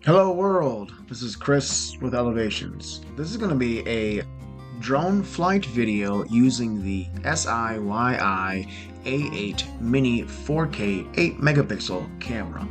Hello world, this is Chris with Elevations. This is going to be a drone flight video using the SIYI A8 Mini 4K 8 megapixel camera.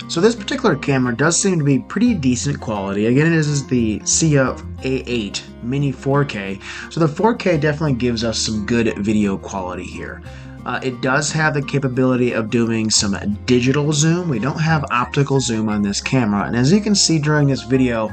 So this particular camera does seem to be pretty decent quality. Again, this is the SIYI A8 Mini 4K. So the 4K definitely gives us some good video quality here. It does have the capability of doing some digital zoom. We don't have optical zoom on this camera. And as you can see during this video,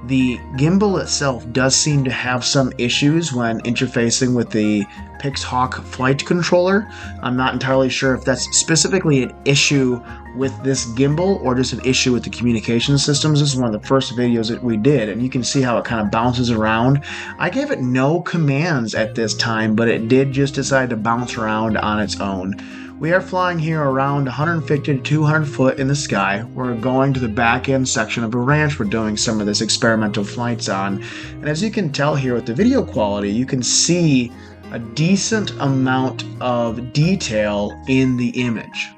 the gimbal itself does seem to have some issues when interfacing with the Pixhawk flight controller. I'm not entirely sure if that's specifically an issue with this gimbal or just an issue with the communication systems. This is one of the first videos that we did, and you can see how it kind of bounces around. I gave it no commands at this time, but it did just decide to bounce around on its own. We are flying here around 150 to 200 foot in the sky. We're going to the back end section of a ranch we're doing some of this experimental flights on. And as you can tell here with the video quality, you can see a decent amount of detail in the image.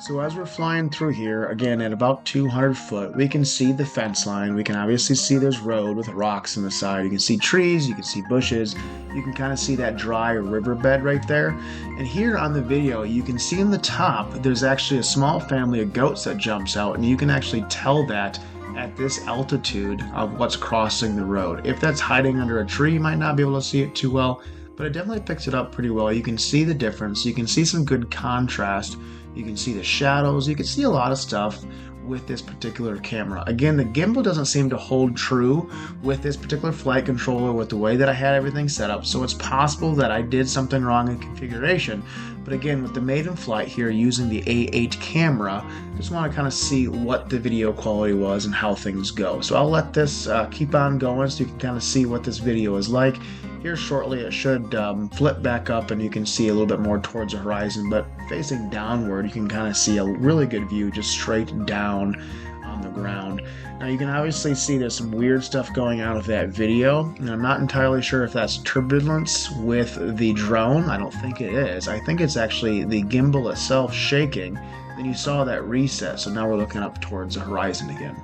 So as we're flying through here, again at about 200 foot, we can see the fence line. We can obviously see there's road with rocks on the side. You can see trees, you can see bushes. You can kind of see that dry riverbed right there. And here on the video, you can see in the top, there's actually a small family of goats that jumps out, and you can actually tell that at this altitude of what's crossing the road. If that's hiding under a tree, you might not be able to see it too well, but it definitely picks it up pretty well. You can see the difference. You can see some good contrast. You can see the shadows. You can see a lot of stuff with this particular camera. Again, the gimbal doesn't seem to hold true with this particular flight controller with the way that I had everything set up, so it's possible that I did something wrong in configuration. But again, with the maiden flight here using the A8 camera, just want to kind of see what the video quality was and how things go. So I'll let this keep on going so you can kind of see what this video is like. Here shortly it should flip back up and you can see a little bit more towards the horizon, but facing downward you can kind of see a really good view just straight down on the ground. Now you can obviously see there's some weird stuff going on with that video, and I'm not entirely sure if that's turbulence with the drone. I don't think it is. I think it's actually the gimbal itself shaking. Then you saw that reset, so now we're looking up towards the horizon again.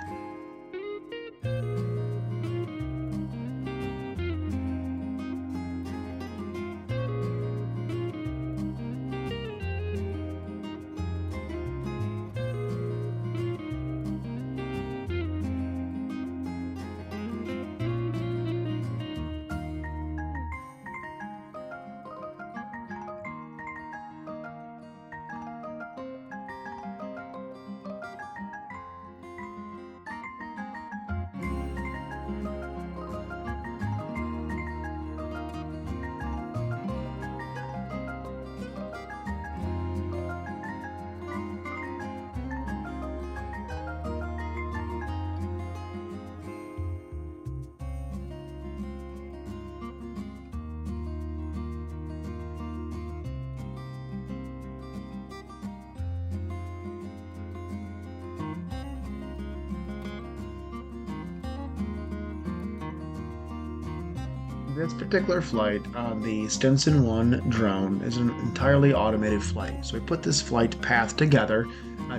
This particular flight on the Stinson 1 drone is an entirely automated flight. So we put this flight path together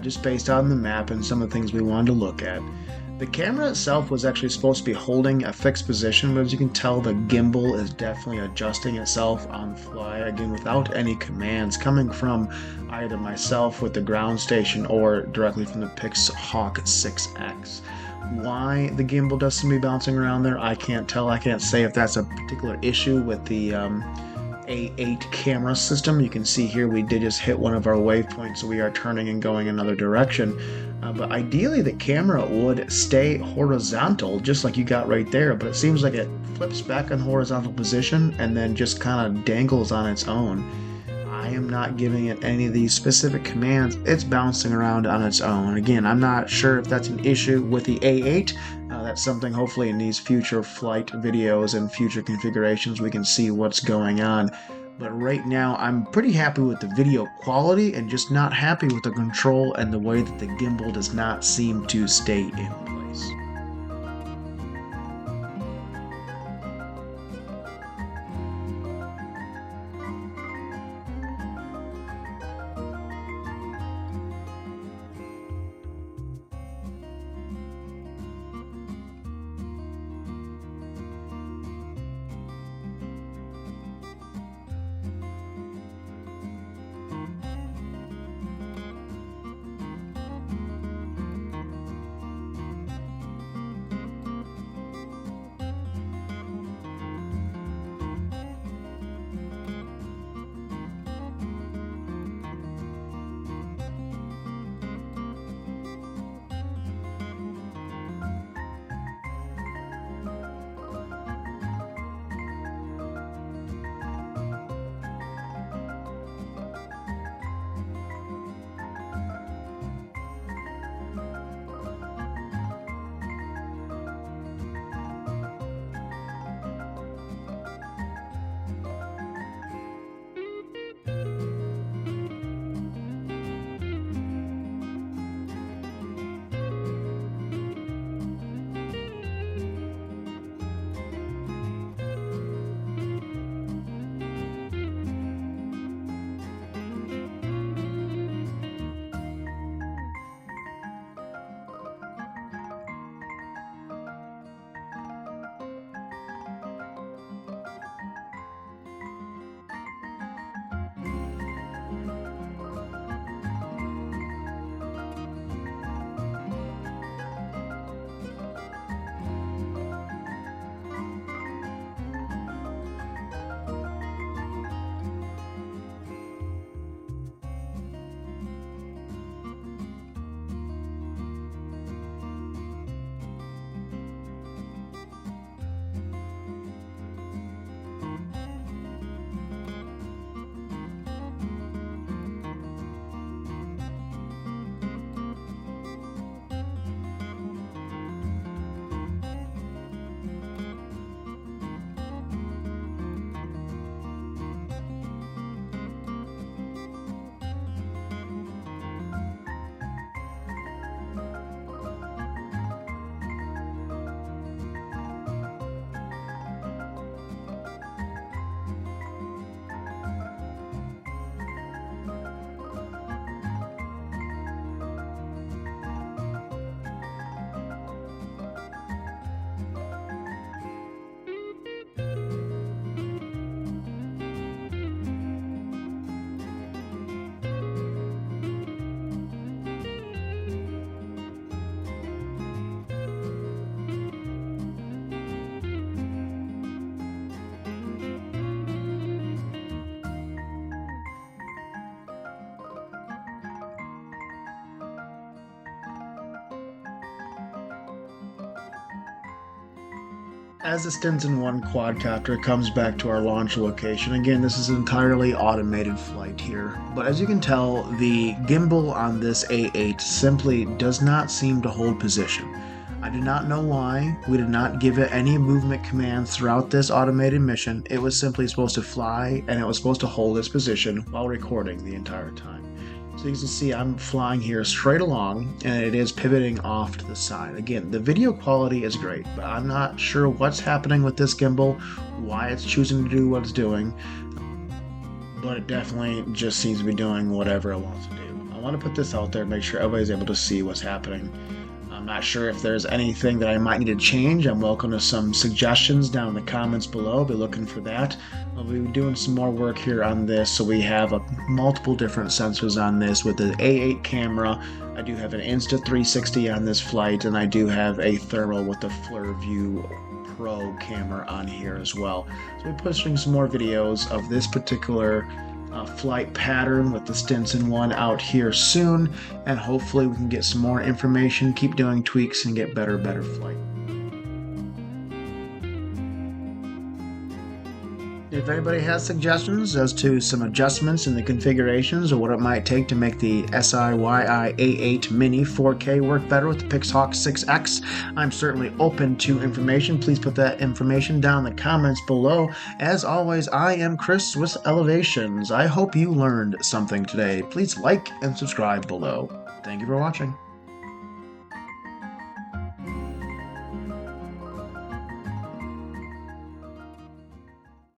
just based on the map and some of the things we wanted to look at. The camera itself was actually supposed to be holding a fixed position, but as you can tell, the gimbal is definitely adjusting itself on the fly, again without any commands coming from either myself with the ground station or directly from the Pixhawk 6X. Why the gimbal does seem to be bouncing around there, I can't tell. I can't say if that's a particular issue with the A8 camera system. You can see here we did just hit one of our waypoints, so we are turning and going another direction. But ideally the camera would stay horizontal just like you got right there, but it seems like it flips back in horizontal position and then just kind of dangles on its own. I am not giving it any of these specific commands. It's bouncing around on its own. Again, I'm not sure if that's an issue with the A8. That's something hopefully in these future flight videos and future configurations we can see what's going on. But right now I'm pretty happy with the video quality and just not happy with the control and the way that the gimbal does not seem to stay in place. As the Stinson 1 quadcopter comes back to our launch location, again, this is an entirely automated flight here, but as you can tell, the gimbal on this A8 simply does not seem to hold position. I do not know why. We did not give it any movement commands throughout this automated mission. It was simply supposed to fly, and it was supposed to hold its position while recording the entire time. So you can see I'm flying here straight along, and it is pivoting off to the side. Again, the video quality is great, but I'm not sure what's happening with this gimbal, why it's choosing to do what it's doing, but it definitely just seems to be doing whatever it wants to do. I want to put this out there and make sure everybody's able to see what's happening. I'm not sure if there's anything that I might need to change. I'm welcome to some suggestions down in the comments below. I'll be looking for that. I'll be doing some more work here on this, so we have multiple different sensors on this with the A8 camera. I do have an Insta360 on this flight, and I do have a thermal with the FlirView Pro camera on here as well. So we'll be pushing some more videos of this particular flight pattern with the Stinson 1 out here soon, and hopefully we can get some more information, keep doing tweaks, and get better flight. If anybody has suggestions as to some adjustments in the configurations or what it might take to make the SIYI A8 Mini 4K work better with the Pixhawk 6X, I'm certainly open to information. Please put that information down in the comments below. As always, I am Chris with Elevations. I hope you learned something today. Please like and subscribe below. Thank you for watching.